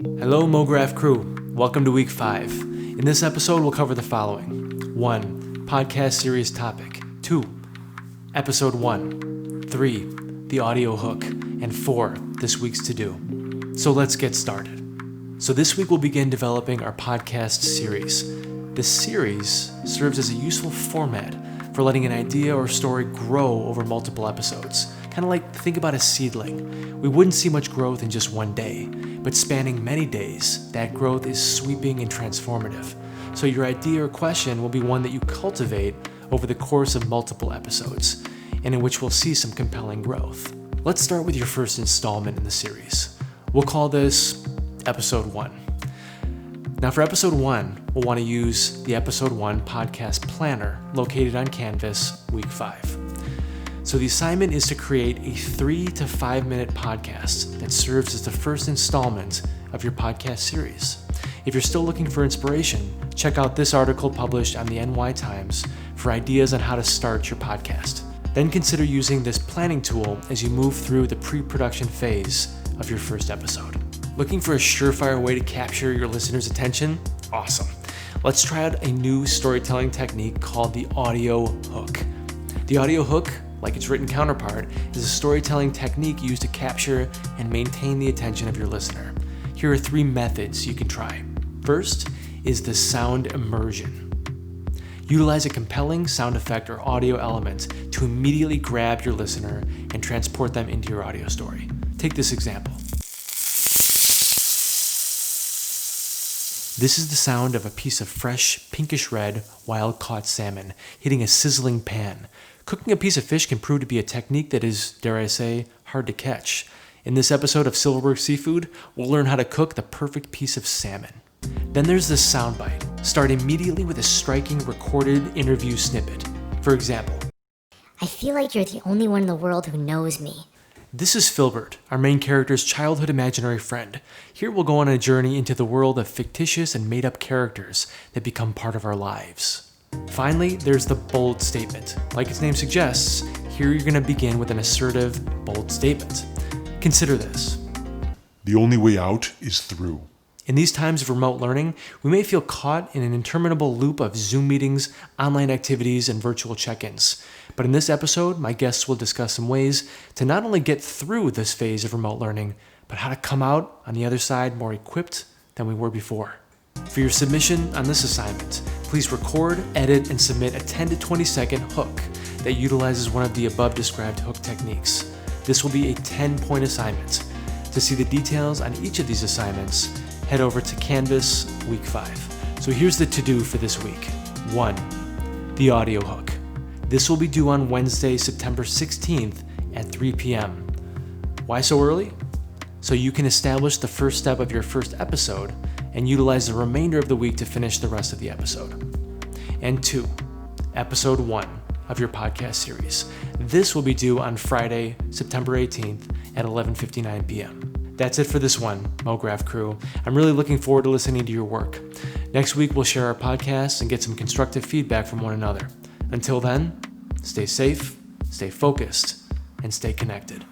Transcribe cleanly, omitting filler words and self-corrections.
Hello, MoGraph crew. Welcome to week 5. In this episode, we'll cover the following. 1. Podcast series topic. 2. Episode 1. 3. The audio hook. And 4. This week's to-do. So let's get started. So this week we'll begin developing our podcast series. This series serves as a useful format for letting an idea or story grow over multiple episodes. Kind of like think about a seedling. We wouldn't see much growth in just one day, but spanning many days, that growth is sweeping and transformative. So your idea or question will be one that you cultivate over the course of multiple episodes, and in which we'll see some compelling growth. Let's start with your first installment in the series. We'll call this Episode 1. Now for Episode 1, we'll want to use the Episode 1 podcast planner located on Canvas, week 5. So the assignment is to create a 3 to 5 minute podcast that serves as the first installment of your podcast series. If you're still looking for inspiration, check out this article published on the NY Times for ideas on how to start your podcast. Then consider using this planning tool as you move through the pre-production phase of your first episode. Looking for a surefire way to capture your listeners' attention? Awesome. Let's try out a new storytelling technique called the audio hook. The audio hook, like its written counterpart, is a storytelling technique used to capture and maintain the attention of your listener. Here are 3 methods you can try. First is the sound immersion. Utilize a compelling sound effect or audio element to immediately grab your listener and transport them into your audio story. Take this example. This is the sound of a piece of fresh, pinkish red, wild-caught salmon hitting a sizzling pan. Cooking a piece of fish can prove to be a technique that is, dare I say, hard to catch. In this episode of Silverberg Seafood, we'll learn how to cook the perfect piece of salmon. Then there's the soundbite. Start immediately with a striking recorded interview snippet. For example, I feel like you're the only one in the world who knows me. This is Filbert, our main character's childhood imaginary friend. Here we'll go on a journey into the world of fictitious and made-up characters that become part of our lives. Finally, there's the bold statement. Like its name suggests, here you're going to begin with an assertive, bold statement. Consider this. The only way out is through. In these times of remote learning, we may feel caught in an interminable loop of Zoom meetings, online activities, and virtual check-ins. But in this episode, my guests will discuss some ways to not only get through this phase of remote learning, but how to come out on the other side more equipped than we were before. For your submission on this assignment, please record, edit, and submit a 10 to 20 second hook that utilizes one of the above described hook techniques. This will be a 10-point assignment. To see the details on each of these assignments, head over to Canvas week 5. So here's the to-do for this week. 1. The audio hook. This will be due on Wednesday, September 16th at 3 p.m. Why so early? So you can establish the first step of your first episode and utilize the remainder of the week to finish the rest of the episode. And 2. Episode 1 of your podcast series. This will be due on Friday, September 18th at 11:59 p.m. That's it for this one, MoGraph crew. I'm really looking forward to listening to your work. Next week, we'll share our podcasts and get some constructive feedback from one another. Until then, stay safe, stay focused, and stay connected.